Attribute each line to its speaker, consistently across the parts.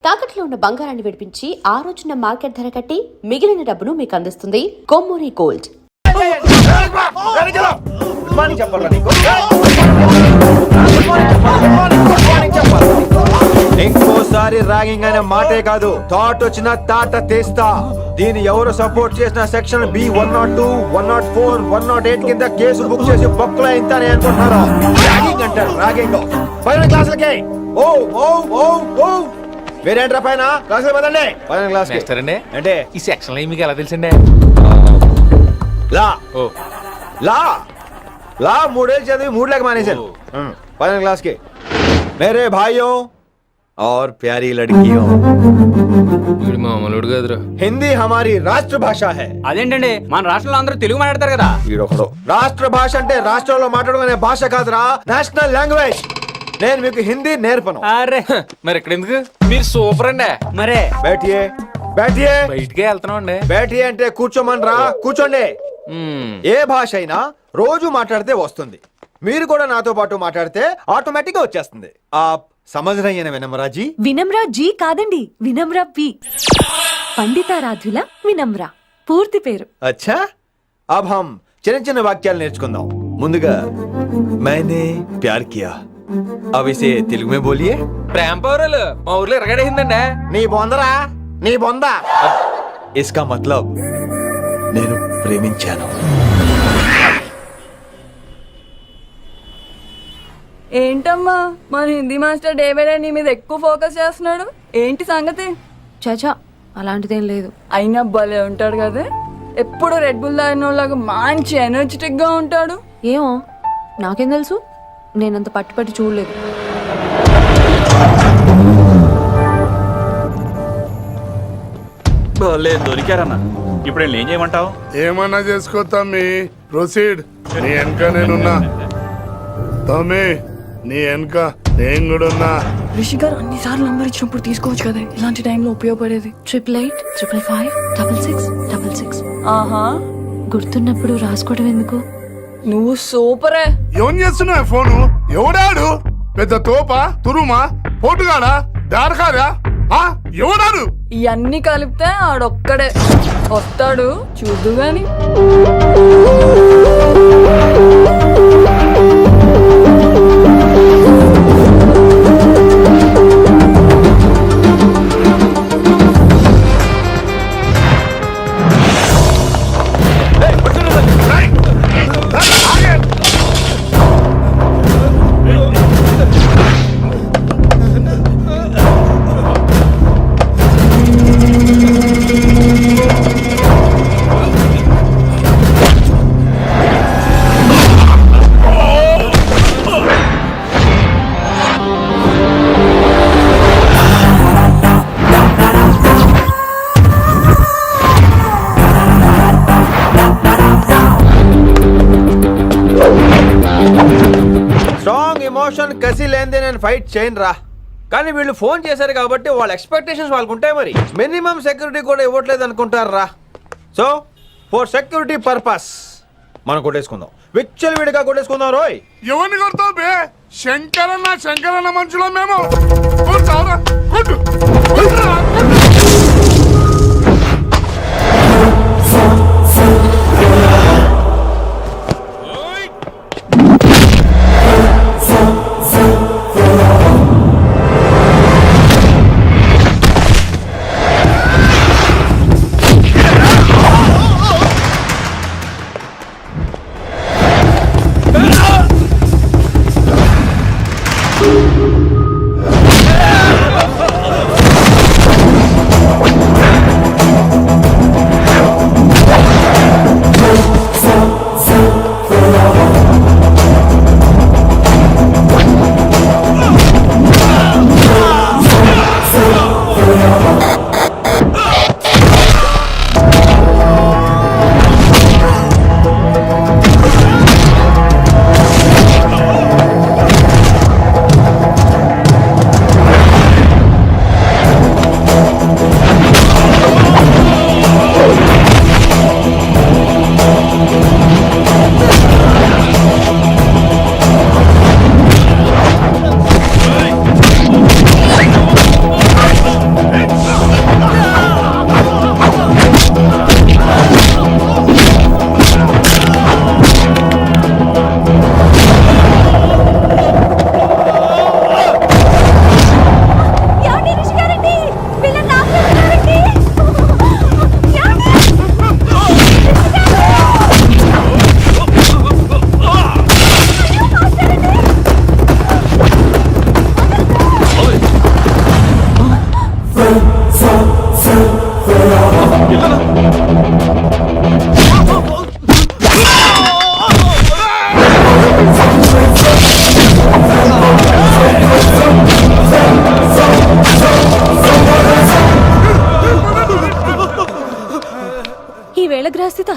Speaker 1: తాకట్లో ఉన్న బంగారాన్ని విడిపించి ఆ రోజున మార్కెట్ ధర కట్టి మిగిలిన డబ్బును మీకు అందిస్తుంది కొమ్మూరి గోల్డ్.
Speaker 2: ఇంకోసారి ర్యాగింగ్ అనే మాటే కాదు, థాట్ వచ్చిన తాట తీస్తా. దీన్ని ఎవరు సపోర్ట్ చేసిన సెక్షన్ B102, 104, 108 కింద కేసు బుక్ చేసి బొక్కలో ఇంతనే అనుకుంటున్నారు. ర్యాగింగ్ అంటారు, ర్యాగింగ్. పైన క్లాసులకి ఓ ఓ ఓ ఓ వేరేంట్రా పైన క్లాసులు పదండి. పైన క్లాస్
Speaker 3: అంటే ఈ సెక్షన్ లో మీకు ఎలా తెలుసండి?
Speaker 2: లా లా లా 3 ఏళ్ళు చదివి 3 లేక మానేశాను. పైన क्लास के मेरे भाइयों और प्यारी लड़कियों,
Speaker 3: మామూలుడు కాదురా.
Speaker 2: हिंदी हमारी राष्ट्र भाषा है.
Speaker 4: అదేంటండి మన రాష్ట్రంలో అందరూ తెలుగు మాట్లాడతారు కదా.
Speaker 2: రాష్ట్ర భాష అంటే రాష్ట్రంలో మాట్లాడుకునే భాష కాదురా, నేషనల్ లాంగ్వేజ్. నేను మీకు హిందీ నేర్పను.
Speaker 4: అరే
Speaker 3: మరి ఇక్కడ ఎందుకు? మీరు సూపర్ అండి.
Speaker 4: మరే
Speaker 2: బైఠియే బైఠియే
Speaker 3: బయటికే వెళ్తున్నాం అండి.
Speaker 2: బైఠియే అంటే కూర్చోమనరా, కూర్చోండి. ఏ భాష అయినా రోజు మాట్లాడితే వస్తుంది. మీరు కూడా నాతో పాటు మాట్లాడితే ఆటోమేటిక్ గా వచ్చేస్తుంది. ఆప్ సమజ్ రహీ high Vinamra G?
Speaker 5: Vinamra G కాదండి, వినమ్రా పి. పండితారాధ్యుల వినమ్రా పూర్తి పేరు.
Speaker 2: అచ్చా, అబ్ హమ్ చిన్న చిన్న వాక్యాలు నేర్చుకుందాం. ముందుగా मैंने प्यार किया, अब इसे తెలుగు में बोलिए.
Speaker 3: ప్రేమ పౌరులు మా ఊర్లో ఎరగడేసిందండి.
Speaker 2: నీ బొందరా, నీ బొంద. इसका मतलब నేను ప్రేమించాను.
Speaker 6: ఏంటమ్మా మన Hindi master day by day నీ మీద ఎక్కువ ఫోకస్ చేస్తున్నాడు, ఏంటి సంగతి?
Speaker 5: చాచా అలాంటిదేం లేదు.
Speaker 6: అయినా భలే ఉంటాడు కదా, ఎప్పుడు రెడ్ బుల్ తాగినోళ్ళగా మంచి ఎనర్జెటిక్ గా ఉంటాడు.
Speaker 5: ఏమో నాకేం తెలుసు, నేనంత పట్టుపట్టి చూడలేదు.
Speaker 7: దొరికారన్నా, ఇప్పుడు ఏం చేయమంటావు?
Speaker 8: ఏమన్నా చేసుకో తమ్మి, ప్రొసీడ్. నీ వెనక నేనున్నా తమ్మి, నీ వెనక నేను కూడా ఉన్నా.
Speaker 6: రిషి గారు అన్నిసార్లు నంబర్ ఇచ్చినప్పుడు తీసుకోవచ్చు కదా, ఇలాంటి టైంలో ఉపయోగపడేది.
Speaker 5: 88555666.
Speaker 6: ఆహా,
Speaker 5: గుర్తున్నప్పుడు రాసుకోవడం ఎందుకు?
Speaker 6: నువ్వు సూపరే.
Speaker 8: ఏం చేస్తున్నావు ఫోను? ఎవడాడు? పెద్ద తోప, తురుమా, పోటుగాడా, దారకారా? ఎవడాడు?
Speaker 6: ఇవన్నీ కలిపితే ఆడొక్కడే వస్తాడు, చూద్దు గాని.
Speaker 2: స్ట్రాంగ్ ఎమోషన్ కసి లేనిదే నేను ఫైట్ చేయను రా. కానీ వీళ్ళు ఫోన్ చేశారు కాబట్టి వాళ్ళ ఎక్స్పెక్టేషన్స్ వాళ్ళకు ఉంటాయి. మరి మినిమం సెక్యూరిటీ కూడా ఇవ్వట్లేదు అనుకుంటారు రా. సో ఫర్ సెక్యూరిటీ పర్పస్ మనం కొట్టేసుకుందాం, విచ్చలు విడిగా కొట్టేసుకుందాం. రోయ్
Speaker 8: ఎవరిని కొడతావు బే? శంకరన్న మనుషులో మేము. కొట్టు.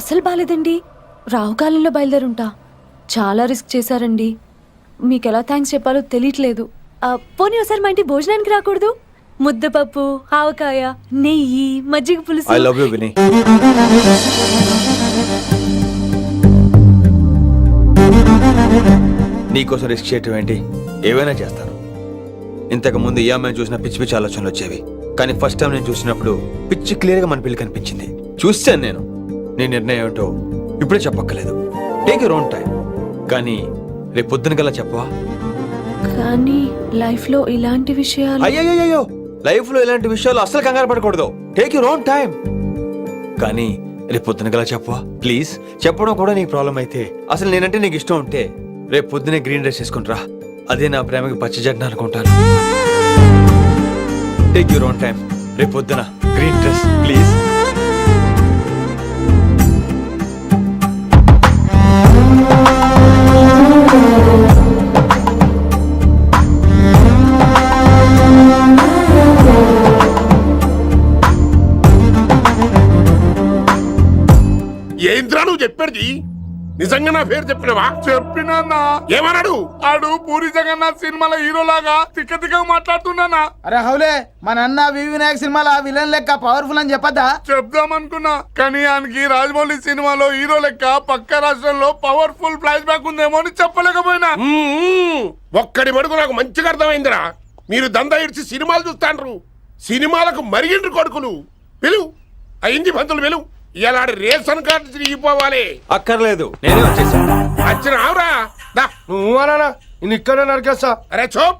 Speaker 5: అస్సలు బాలేదండి. రావుకాలంలో బయలుదేరుంటా. చాలా రిస్క్ చేశారండి. మీకు ఎలా థ్యాంక్స్ చెప్పాలో తెలియట్లేదు. పోనీ ఒకసారి మా ఇంటి భోజనానికి రాకూడదు? ముద్దపప్పు, ఆవకాయ, నెయ్యి, మజ్జిగ
Speaker 2: ఐ
Speaker 5: పులుసు.
Speaker 2: లవ్ యూ విని. నీకోసం రిస్క్ చేయటం ఏంటి? ఏవైనా చేస్తాను. ఇంతకు ముందు ఈ అమ్మాయిని చూసిన పిచ్చి పిచ్చి ఆలోచనలు వచ్చేవి, కానీ ఫస్ట్ టైం నేను చూసినప్పుడు పిచ్చి క్లియర్గా మన పిల్లి కనిపించింది. చూస్తాను నేను. నీ నిర్ణయం ఏమిటో ఇప్పుడే చెప్పక్కర్లేదు. Take your own time. కానీ రేపు పొద్దున కల్లా చెప్పవా?
Speaker 5: కానీ లైఫ్ లో ఇలాంటి విషయాలు.
Speaker 2: అయ్యో, లైఫ్ లో ఇలాంటి విషయాలు అస్సలు కంగారు పడకూడదు. Take your own time. కానీ రేపు పొద్దున గల చెప్పవా ప్లీజ్? చెప్పడం కూడా నీకు ప్రాబ్లం అయితే, అసలు నేనంటే నీకు ఇష్టం ఉంటే రేపు పొద్దునే గ్రీన్ డ్రెస్ వేసుకుంటారా. అదే నా ప్రేమకి పచ్చ జెండా అనుకుంటాను. Take your own time. రేపు పొద్దున గ్రీన్ డ్రెస్ ప్లీజ్.
Speaker 8: ఏంద్రా నువ్వు చెప్పేది? నిజంగా నా పేరు చెప్పినవా? చెప్పినా. ఏమన్నాడు? ఆడు పూరి జగన్నాథ్ సినిమాలో హీరోలాగా తిక్క తిక్క మాట్లాడుతున్నానా?
Speaker 9: అరే హౌలే, మన అన్న వినాయక్ సినిమాలో విలన్ లెక్క పవర్ఫుల్ అని చెప్పద్దా?
Speaker 8: చెప్దామనుకున్నా, కానీ ఆయనకి రాజమౌళి సినిమాలో హీరో లెక్క పక్క రాష్ట్రంలో పవర్ఫుల్ ఫ్లాష్ బ్యాక్ ఉందేమో అని చెప్పలేకపోయినా. ఒక్కడి మడుగు నాకు మంచిగా అర్థమైందిరా. మీరు దందా ఇడిచి సినిమాలు చూస్తాండ్రు. సినిమాలకు మరిగిండ్రు కొడుకులు. పిలువు అయింది పంతులు, పిలువు. ఇలా రేషన్ కార్డు తిరిగిపోవాలి.
Speaker 2: అక్కర్లేదు, నేనే వచ్చేసాను.
Speaker 8: వచ్చిన ఆవురా.
Speaker 9: నేను ఇక్కడ నరికేస్తా.
Speaker 8: అరే చోప్.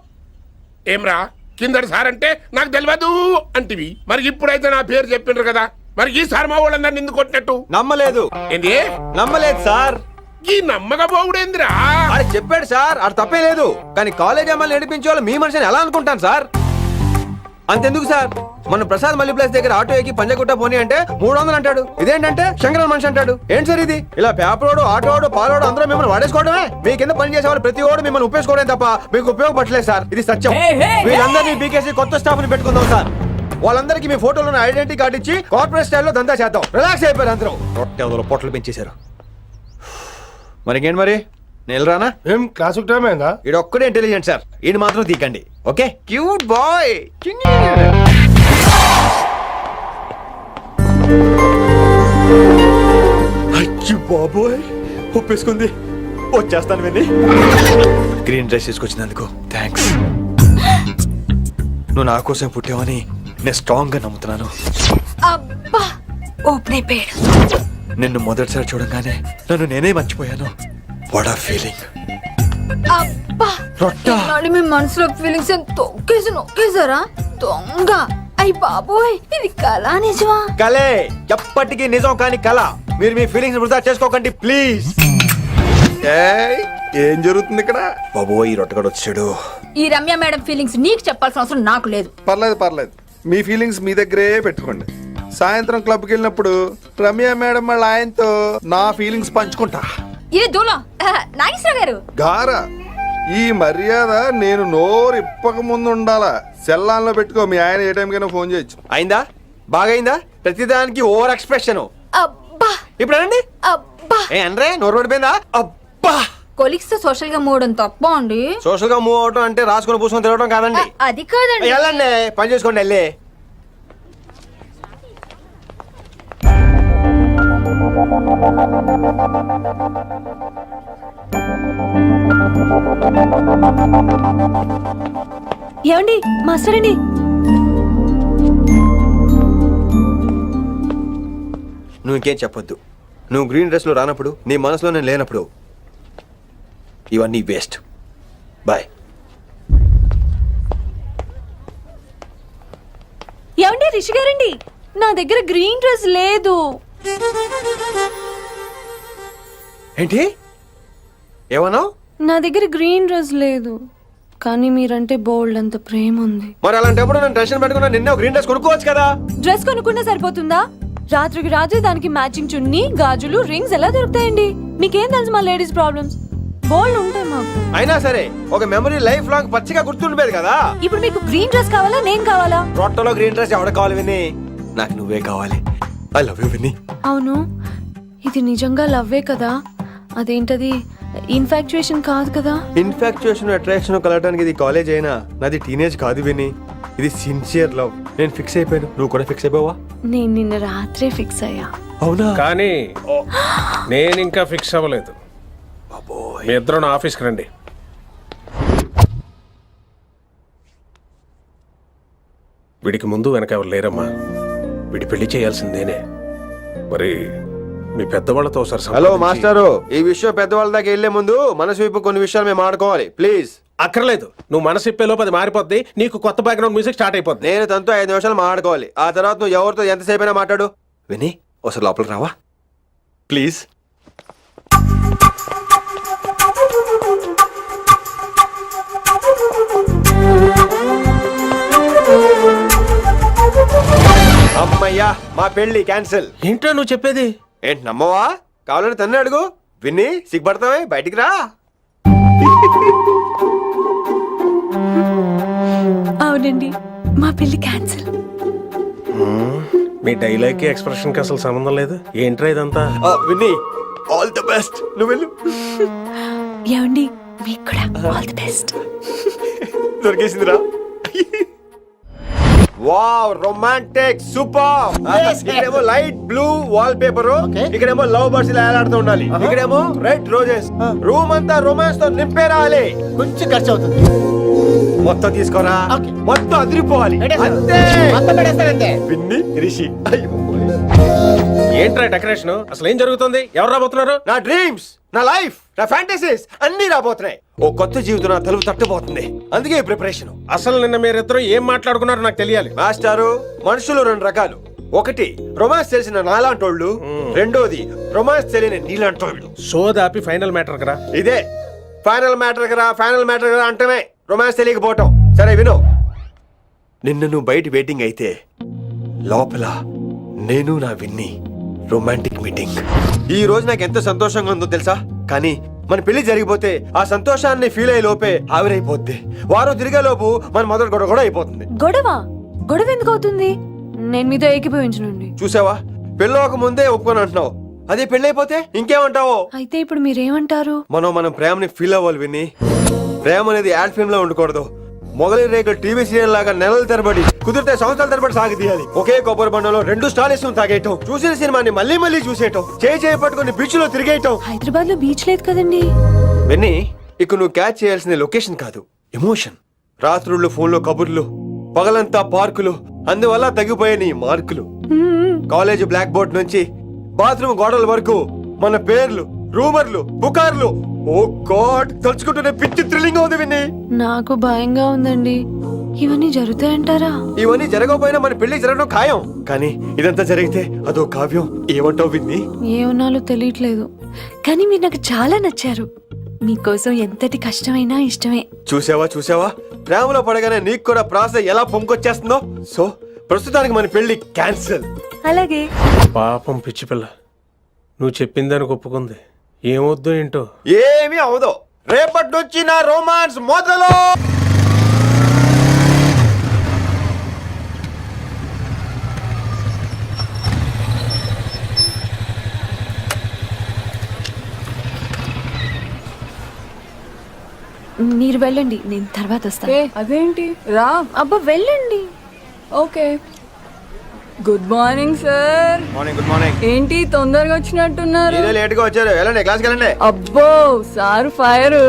Speaker 8: ఏమ్రా కిందటి సార్ అంటే నాకు తెలియదు అంటివి, మరి ఇప్పుడైతే నా పేరు చెప్పిండ్రు కదా, మరి ఈ సార్ మా వాళ్ళందరినీ ఎందుకు కొట్టినట్టు?
Speaker 2: నమ్మలేదు.
Speaker 8: ఏంది?
Speaker 2: నమ్మలేదు సార్.
Speaker 8: ఈ నమ్మకపోవుడేందిరా?
Speaker 2: అది చెప్పాడు సార్, అది తప్పే లేదు. కానీ కాలేజ్ అమ్మాయిలు నడిపించే వాళ్ళు మీ మనిషిని ఎలా అనుకుంటాను సార్? అంతెందుకు సార్, మన ప్రసాద్ మల్లి ప్లేస్ దగ్గర ఆటో ఎక్కి పంజగుట్ట పోనీ అంటే 300 అంటాడు. ఇదేంటంటే శంకరన్ మనిషి అంటాడు. ఏంటి సార్ ఇది? ఇలా పేపరోడు, ఆటోడు, పాలోడు అందరూ మిమ్మల్ని వాడేసుకోవడమే. మీ కింద పని చేసే వాళ్ళు ప్రతి ఓడు మిమ్మల్ని ఉపయోగించుకోవడం తప్ప మీకు ఉపయోగపడలేదు సార్. ఇది సత్యం. వీళ్ళందరినీ బీకేసి కొత్త స్టాఫ్ ని పెట్టుకుందాం సార్. వాళ్ళందరికీ మీ ఫోటోలో ఐడెంటిటీ కార్డు ఇచ్చి కార్పొరేట్ స్టైల్లో దందా చేద్దాం. రిలాక్స్ అయిపోయారు అందరూ. రొట్టె పొట్టలు పెంచేశారు. మరికేంటి మరి, నేను రానా?
Speaker 9: ఏం క్లాస్ టైం అయిందా?
Speaker 2: ఈడు ఒక్కడే ఇంటెలిజెంట్ సార్, ఈయన మాత్రం తీకండి. ఓకే? Cute boy. అచ్చి బాబోయ్, ఒప్పేసుకుంది. వచ్చేస్తాను విని. గ్రీన్ డ్రెస్ తీసుకొచ్చినందుకు థ్యాంక్స్. నువ్వు నా కోసం పుట్టావని నేను స్ట్రాంగ్ గా నమ్ముతున్నాను.
Speaker 6: అబ్బా ఓపెన్ అయిపోయాడు.
Speaker 2: నిన్ను మొదటిసారి చూడంగానే నన్ను నేనే మర్చిపోయాను. వాట్ ఆ ఫీలింగ్.
Speaker 6: అబ్బా
Speaker 2: రొట్టె.
Speaker 6: మీ మనసులో ఫీలింగ్స్ తొక్కేసి నొక్కేసారా దొంగ? అయ్యి బాబోయ్, ఇది కళ నిజమా?
Speaker 2: కలే, ఎప్పటికీ నిజం కాని కళ. మీరు మీ ఫీలింగ్స్ వృధా చేసుకోకండి ప్లీజ్. ఏం జరుగుతుంది ఇక్కడ? బాబోయ్, ఈ రొట్టెగాడు వచ్చాడు.
Speaker 6: ఈ రమ్య మేడం ఫీలింగ్స్ నీకు చెప్పాల్సిన అవసరం నాకు లేదు.
Speaker 10: పర్లేదు, మీ ఫీలింగ్స్ మీ దగ్గరే పెట్టుకోండి. సాయంత్రం క్లబ్కి వెళ్ళినప్పుడు రమ్య మేడం వాళ్ళ ఆయనతో నా ఫీలింగ్స్ పంచుకుంటా.
Speaker 6: ఇది దూలం నాగేశ్వర గారు.
Speaker 10: గారా, ఈ మర్యాద నేను నోరు ఇప్పక ముందు ఉండాలా. సెల్లాన్లో పెట్టుకో, మీ ఆయన ఏ టైంకైనా ఫోన్ చేయొచ్చు.
Speaker 2: అయిందా? బాగా అయిందా? ప్రతిదానికి ఓవర్ ఎక్స్ప్రెషన్.
Speaker 6: అబ్బా
Speaker 2: ఇప్పుడు అనండి.
Speaker 6: అబ్బా
Speaker 2: ఏ అనరే, నోరు పడిపోయిందా? అబ్బా.
Speaker 6: కొలిక్స్ తో సోషల్ గా మూవడం తప్ప అండి.
Speaker 2: సోషల్ గా మూవ్ అవటం అంటే రాసుకొని పూసుకొని తిరగడం కాదండి.
Speaker 6: అది కాదండి.
Speaker 2: వెళ్ళండి, పని చేసుకోండి. వెళ్ళి
Speaker 5: ఏమండి మాస్టర్ అండి,
Speaker 2: నువ్వు ఇంకేం చెప్పొద్దు. నువ్వు గ్రీన్ డ్రెస్ లో రానప్పుడు, నీ మనసులో నేను లేనప్పుడు ఇవన్నీ వేస్ట్. బాయ్.
Speaker 5: ఏమండి రిషి గారండి, నా దగ్గర గ్రీన్ డ్రెస్ లేదు.
Speaker 2: ఏంటి ఏమన్నావు?
Speaker 5: నా దగ్గర గ్రీన్ డ్రెస్ లేదు, కానీ మీరంటే బోల్డ్ అంత ప్రేమ ఉంది.
Speaker 2: మరి అలాంటప్పుడు నేను టెన్షన్ పెట్టుకున్నా, నిన్నే గ్రీన్ డ్రెస్ కొనుక్కోవచ్చు కదా.
Speaker 5: డ్రెస్ కొనుక్కున్నా సరిపోతుందా? రాత్రికి రాత్రి దానికి మ్యాచింగ్ చున్నీ, గాజులు, రింగ్స్ ఎలా దొరుకుతాయండి? మీకేం తెలుసు మా లేడీస్ ప్రాబ్లమ్స్? బోల్డ్ ఉంటాయి మాకు.
Speaker 2: అయినా సరే ఒక మెమరీ లైఫ్ లాంగ్ పచ్చిగా గుర్తుండిపోయేది కదా.
Speaker 5: ఇప్పుడు మీకు గ్రీన్ డ్రెస్ కావాలా, నేను కావాలా?
Speaker 2: రొట్టెలో గ్రీన్ డ్రెస్ ఎవడ కావాలి విని? నాకు నువ్వే కావాలి. ఐ లవ్ యూ విని.
Speaker 5: అవును, ఇది నిజంగా లవ్వే కదా? అదేంటది ఇన్ఫాక్చుయేషన్ కాదు కదా?
Speaker 2: ఇన్ఫాక్చుయేషన్ అట్రాక్షన్ కలగడానికి ఇది కాలేజ్ అయినా నాది టీనేజ్ కాదు విని, ఇది సిన్సియర్ లవ్. నేను ఫిక్స్ అయిపోయాను, నువ్వు కూడా ఫిక్స్ అయిపోవా?
Speaker 5: నేను నిన్న రాత్రే ఫిక్స్ అయ్యా.
Speaker 2: అవునా?
Speaker 8: కానీ నేను ఇంకా ఫిక్స్ అవ్వలేదు. మీ ఇద్దరు నా ఆఫీస్కి రండి. వీడికి ముందు వెనక ఎవరు లేరమ్మా. వీడి పెళ్లి చేయాల్సిందేనే. మరి మీ పెద్దవాళ్ళతో ఒకసారి
Speaker 2: హలో
Speaker 8: సంప్రదించి-
Speaker 2: మాస్టారు, ఈ విషయం పెద్దవాళ్ళ దాకా వెళ్లే ముందు మనసు వైపు కొన్ని విషయాలు మేము ఆడుకోవాలి ప్లీజ్.
Speaker 8: అక్కర్లేదు, నువ్వు మనసు ఇప్పే లోపు అది మారిపోద్ది. నీకు కొత్త బ్యాక్గ్రౌండ్ మ్యూజిక్ స్టార్ట్ అయిపోద్ది.
Speaker 2: నేను తనతో 5 నిమిషాలు మాట్లాడుకోవాలి. ఆ తర్వాత నువ్వు ఎవరితో ఎంతసేపు అయినా మాట్లాడు. విని ఒకసారి లోపలికి రావా ప్లీజ్? అమ్మయ్యా, మా పెళ్లి క్యాన్సిల్.
Speaker 8: ఏంటో నువ్వు చెప్పేది?
Speaker 2: ఏంటి నమ్మవా? కావాలని తన్నే అడుగు. విన్ని సిగ్గుపడతావే, బయటికి రా.
Speaker 5: అవునండి, మా పెళ్లి క్యాన్సిల్.
Speaker 8: మీ డైలాగ్కి ఎక్స్ప్రెషన్కి అసలు సంబంధం లేదు. ఏంట్రా ఇదంతా?
Speaker 2: విన్ని ఆల్ ది బెస్ట్. నువ్వు వెళ్ళు.
Speaker 5: ఏమండి, మీకు కూడా ఆల్ ది బెస్ట్.
Speaker 2: దొరికేసిందిరా. Wow, romantic, super. ఇక్కడేమో లైట్ బ్లూ వాల్ పేపర్, ఇక్కడేమో లవ్ బర్డ్స్ ఇలా ఏలాడుతూ ఉండాలి, ఇక్కడేమో రెడ్ రోజెస్. రూమ్ అంతా రొమాన్స్ తో నింపే రావాలి.
Speaker 9: కొంచెం ఖర్చు అవుతుంది.
Speaker 2: మొత్తం తీసుకోరా, మొత్తం అదిరిపోవాలి. అంతే.
Speaker 9: మొత్తం పెడేస్తానంతే.
Speaker 2: పిన్ని రిషి.
Speaker 8: ఏంట్రా డెకరేషన్? అసలు ఏం జరుగుతుంది? ఎవరు రాబోతున్నారు?
Speaker 2: నా డ్రీమ్స్, నా లైఫ్, నా ఫ్యాంటసీస్ అన్ని రాబోతున్నాయి. ఓ కొత్త జీవితం నా తలుపు తట్టబోతుంది. అందుకే ఈ ప్రిపరేషన్.
Speaker 8: అసలు నిన్న మీరిద్దరు ఏం మాట్లాడుకున్నారో నాకు తెలియాలి.
Speaker 2: మాస్టారు, మనుషులు 2 రకాలు. ఒకటి రొమాన్స్ తెలిసిన నాలాంటోళ్ళు, రెండోది రొమాన్స్ తెలియని నీలాంటోళ్ళు.
Speaker 8: సోదాపి ఫైనల్ మ్యాటర్ కదా.
Speaker 2: ఇదే ఫైనల్ మ్యాటర్ కదా. ఫైనల్ మ్యాటర్ కదా అంటమే రొమాన్స్ తెలియకపోవటం. సరే విను, నిన్న నువ్వు బయట వెయిటింగ్ అయితే లోపల నేను నా విన్ని రొమాంటిక్ మీటింగ్. ఈ రోజు నాకు ఎంత సంతోషంగా ఉందో తెలుసా? కానీ మన పెళ్లి జరిగిపోతే ఆ సంతోషాన్ని ఫీల్ అయ్యే లోపే ఆవిరైపోద్ది. వారం తిరిగే లోపు మన మొదటి గొడవ కూడా అయిపోతుంది.
Speaker 5: గొడవ ఎందుకు అవుతుంది? నేను మీతో ఏకీభవించనండి.
Speaker 2: చూసావా, పెళ్ళవక ముందే ఒప్పుకొని అంటున్నావు. అదే పెళ్ళైపోతే ఇంకేమంటావో?
Speaker 5: అయితే ఇప్పుడు మీరేమంటారు?
Speaker 2: మనం ప్రేమని ఫీల్ అవ్వాలి విని. ప్రేమ అనేది యాడ్ ఫిల్మ్ లో ఉండకూడదు. మొగలి రేకులు టీవీ సీరియల్ లాగా నెలల తరబడి, కుదిరితే సంవత్సరాల తరబడి సాగి తీయాలి. ఒకే కొబ్బరి బండలో 2 స్టాలిస్ తాగేయటం, చూసిన సినిమాని మళ్ళీ మళ్ళీ చూసేయటం, చేయి పట్టుకుని బీచ్ లో తిరిగేయటం.
Speaker 5: హైదరాబాద్ లో బీచ్ లేదు కదండి.
Speaker 2: విన్ని, ఇక నువ్వు క్యాచ్ చేయాల్సిన లొకేషన్ కాదు, ఎమోషన్. రాత్రుళ్ళు ఫోన్లో కబుర్లు, పగలంతా పార్కులు, అందువల్ల తగ్గిపోయే నీ మార్కులు. కాలేజ్ బ్లాక్ బోర్డ్ నుంచి బాత్రూమ్ గోడల వరకు మన పేర్లు, రూమర్లు, పుకార్లు. ఓ గాడ్, తలుచుకుంటూనే పిచ్చి థ్రిల్లింగ్ అవుతుంది విన్ని.
Speaker 5: నాకు భయంగా ఉందండి. ఇవన్నీ జరుగుతాయంటారా?
Speaker 2: ఇవన్నీ జరగకపోయినా మన పెళ్లి జరగడం ఖాయం. కానీ ఇదంతా జరిగితే అదో కావ్యం. ఏమంటావు విన్ని?
Speaker 5: ఏమన్నాలో తెలియట్లేదు, కానీ మీరు నాకు చాలా నచ్చారు. మీకోసం ఎంతటి కష్టమైనా ఇష్టమే.
Speaker 2: చూసావా, ప్రేమలో పడగానే నీకు కూడా ప్రాస ఎలా పొంకొచ్చేస్తుందో. సో ప్రస్తుతానికి మన పెళ్లి క్యాన్సిల్.
Speaker 5: అలాగే.
Speaker 8: పాపం పిచ్చి పిల్ల, నువ్వు చెప్పిందానికి ఒప్పుకుంది. ఏమొద్దు ఏంటో.
Speaker 2: ఏమీ అవదో. రేపటి నుంచి నా రొమాన్స్ మొదలు.
Speaker 5: మీరు వెళ్ళండి, నేను తర్వాత వస్తాను.
Speaker 6: అదేంటి రా.
Speaker 5: అబ్బా వెళ్ళండి.
Speaker 6: Okay. Good morning sir.
Speaker 2: Morning. Good morning.
Speaker 6: ఏంటి తొందరగా వచ్చినట్టున్నారు?
Speaker 2: మీరే లేట్ గా వచ్చారు. వెళ్ళండి, క్లాస్కి వెళ్ళండి.
Speaker 6: అబ్బో సార్ ఫైర్.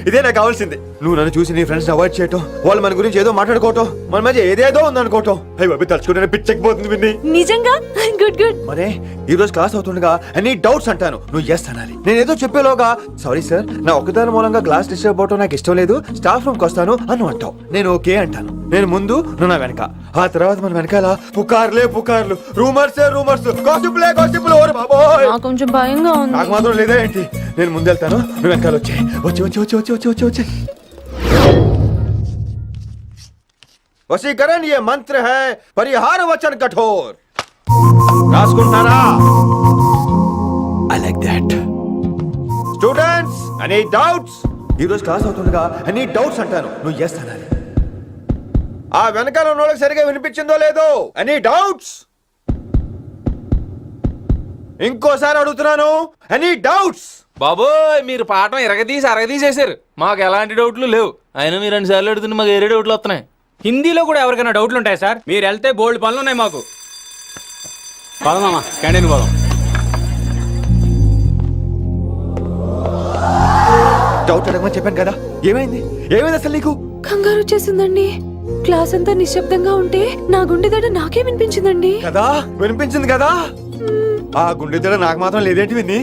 Speaker 2: ఇదే నాకు కావాల్సింది. నువ్వు నన్ను చూసి నీ ఫ్రెండ్స్ అవాయిడ్ చేయటం, వాళ్ళు మన గురించి ఏదో మాట్లాడుకోవటం, మన మధ్య ఏదేదో ఉందనుకోవటం. అయ్యి బాబు, తలుచుకుంటే పిచ్చెక్కిపోతుంది విన్ని.
Speaker 5: నిజంగా గుడ్.
Speaker 2: మరే ఈ రోజు క్లాస్ అవుతుండగా అన్ని డౌట్స్ అంటాను, నువ్వు ఎస్ అనాలి. నేను ఏదో చెప్పేలోగా సారీ సార్, నా ఒక్కదాని మూలంగా క్లాస్ డిస్టర్బ్ అవటం నాకు ఇష్టం లేదు, స్టాఫ్ రూమ్ కి వస్తాను అని అంటావు. నేను ఓకే అంటాను. నేను ముందు, నువ్వు నా వెనక. ఆ తర్వాత మన వెనకాల పుకార్లు, రూమర్స్, గాసిప్లే. ఓరి బాబోయ్,
Speaker 5: నాకు కొంచెం భయంగా ఉంది.
Speaker 2: నాకు మాత్రం లేదా ఏంటి? నేను ముందు వెళ్తాను, నువ్వు వెనకాల వచ్చే. వశీకరణ ये मंत्र है, परिहार वचन कठोर. రాసుకుంటారా? I like that. Students, any doubts? ఈ రోజు క్లాస్ అవుతుండగా any doubts అంటాను, నువ్వు yes అనాలి. ఆ వెనకాల ఉన్న వాళ్ళకి సరిగా వినిపించిందో లేదో? any doubts? ఇంకోసారి అడుగుతున్నాను, ఎనీ డౌట్స్?
Speaker 3: బాబోయ్ మీరు పాఠం అరగదీసేశారు. మాకు ఎలాంటి డౌట్లు లేవు. అయినా మీరు 2 సార్లు అడుగుతుంటే మాకు వేరే డౌట్లు వస్తున్నాయి.
Speaker 4: హిందీలో కూడా ఎవరికైనా డౌట్లు ఉంటాయి సార్? మీరు వెళ్తే బోల్డ్ పనులు ఉన్నాయి మాకు. పోదామా క్యాంటీన్ పోదాం.
Speaker 2: డౌట్ అడగమని చెప్పాను కదా, ఏమైంది అసలు నీకు?
Speaker 5: కంగారు వచ్చేసిందండి. క్లాస్ అంతా నిశ్శబ్దంగా ఉంటే నా గుండె దడ నాకే వినిపించిందండి.
Speaker 2: కదా వినిపించింది కదా. ఆ గుండె దడ నాకు మాత్రం లేదేంటి విన్ని?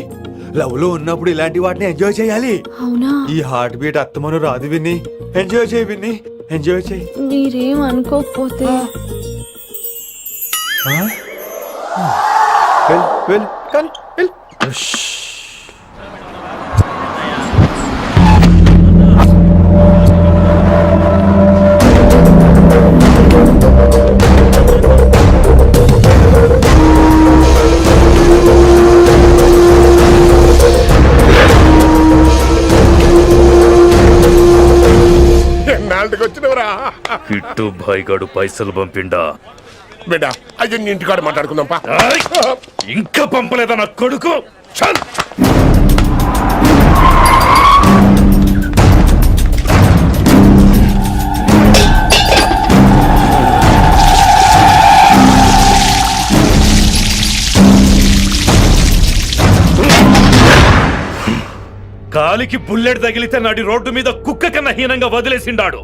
Speaker 2: లవ్ లో ఉన్నప్పుడు ఇలాంటి వాటిని ఎంజాయ్ చేయాలి.
Speaker 5: అవునా?
Speaker 2: ఈ హార్ట్ బీట్ అత్తమను రాదు విన్ని. ఎంజాయ్ చేయి విన్ని, ఎంజాయ్ చేయి.
Speaker 5: మీరేం అనుకోకపోతే
Speaker 2: వెల్ కానీ వెల్.
Speaker 8: ఎన్నాళ్ళకి వచ్చినవరా
Speaker 7: కిట్టు భాయ్గాడు పైసలు పంపిండా?
Speaker 8: బిడ్డ అయ్యో ఇంటికాడ మాట్లాడుకుందాం పా.
Speaker 7: ఇంకా పంపలేదా నా కొడుకు? చల్. కాలికి బుల్లెట్ తగిలితే నాటి రోడ్డు మీద కుక్క కన్నా హీనంగా వదిలేసిండాడు.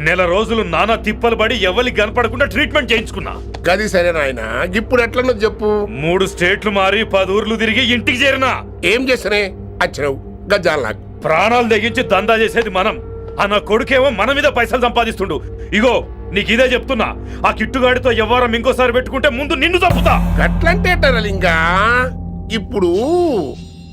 Speaker 7: నెల రోజులు నానా తిప్పలు పడి ఎవరికి కనపడకుండా ట్రీట్మెంట్ చేయించుకున్నా.
Speaker 8: గది సరే నాయన, ఇప్పుడు ఎట్లన్నో చెప్పు.
Speaker 7: 3 స్టేట్లు మారి 10 ఊర్లు తిరిగి ఇంటికి చేరినా.
Speaker 8: ఏం చేస్తానే వచ్చినావు గజ్జాలు నాకు.
Speaker 7: ప్రాణాలు తెగించి దందా చేసేది మనం. ఆ నా కొడుకేమో మన మీద పైసలు సంపాదిస్తుండు. ఇగో నీకు ఇదే చెప్తున్నా, ఆ కిట్టుగాడితో ఎవరం ఇంకోసారి పెట్టుకుంటే ముందు నిన్ను చంపుతా.
Speaker 8: గట్లంటే ఇంకా ఇప్పుడు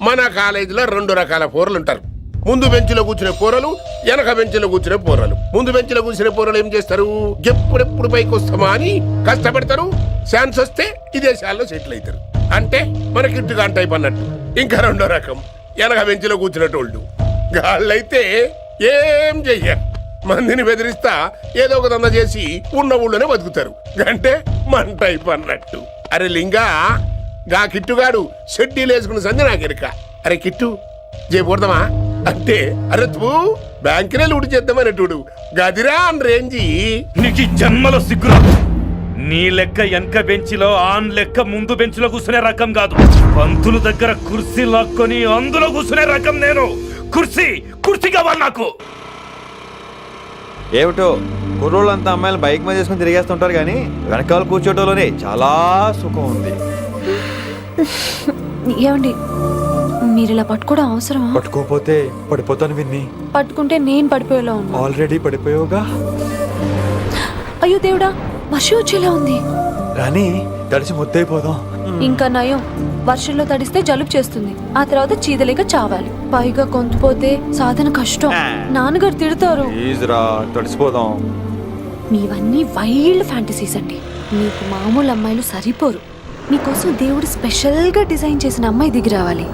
Speaker 8: మన కాలేజీలో 2 రకాల పోరలు ఉంటారు. ముందు బెంచ్లో కూర్చునే పోరలు, వెనక బెంచ్లో కూర్చునే పోరలు. ముందు బెంచ్లో కూర్చునే పోరలు ఏం చేస్తారు? ఎప్పుడెప్పుడు పైకి వస్తామా అని కష్టపడతారు. ఛాన్స్ వస్తే విదేశాల్లో సెటిల్ అవుతారు. అంటే మనకి ఇంటిగా టైప్ అన్నట్టు. ఇంకా 2వ రకం వెనక బెంచ్లో కూర్చునేటోళ్ళు. వాళ్ళైతే ఏం చెయ్యరు, మందిని బెదిరిస్తా ఏదో ఒక దంద చేసి ఉన్న ఊళ్ళోనే బతుకుతారు. అంటే మన టైప్ అన్నట్టు. అరే లింగా, గా కిట్టుగాడు షెడ్డీలు వేసుకున్న సంధి నాకెరక. అరే కిట్టు చేయకూడదామా అంటే, అరే తూ బ్యాంకునే లూటి చేద్దామనేటుడు గదిరా అని రేంజి.
Speaker 7: నీకు ఈ జన్మలో సిగ్గురాదు. నీ లెక్క వెనక బెంచిలో ఆన్ లెక్క ముందు బెంచ్లో కూర్చునే రకం కాదు. పంతులు దగ్గర కుర్చీ లాక్కొని అందులో కూర్చునే రకం నేను. కుర్చీ కావాలి నాకు.
Speaker 2: ఏమిటో కుర్రోళ్ళంతా అమ్మాయిలు బైక్ మీద చేసుకుని తిరిగేస్తుంటారు కానీ వెనకాల కూర్చోటంలోనే చాలా సుఖం ఉంది.
Speaker 5: ఏమండి, మీరు ఇలా పట్టుకోవడం అవసరమా?
Speaker 2: పట్టుకోపోతే పడిపోతాను విన్ని.
Speaker 5: పట్టుకుంటే నేను పడిపోయేలా ఉన్నా.
Speaker 2: ఆల్రెడీ పడిపోయావుగా.
Speaker 5: అయ్యో దేవుడా, వర్షం వచ్చేలా ఉంది.
Speaker 2: రాని తడిసి ముద్దైపోదాం.
Speaker 5: ఇంకా నయం, వర్షంలో తడిస్తే జలుబు చేస్తుంది, ఆ తర్వాత చీదలేక చావాలి. పైగా కొంతపోతే సాధన కష్టం, నాన్నగారు తిడతారు.
Speaker 2: ప్లీజ్ రా, తడిసిపోదాం.
Speaker 5: మీవన్నీ వైల్డ్ ఫ్యాంటసీస్ అండి. మీకు మామూలు అమ్మాయిలు సరిపోరు. మీకోసం దేవుడు స్పెషల్ గా డిజైన్ చేసిన అమ్మాయి దిగి రావాలి.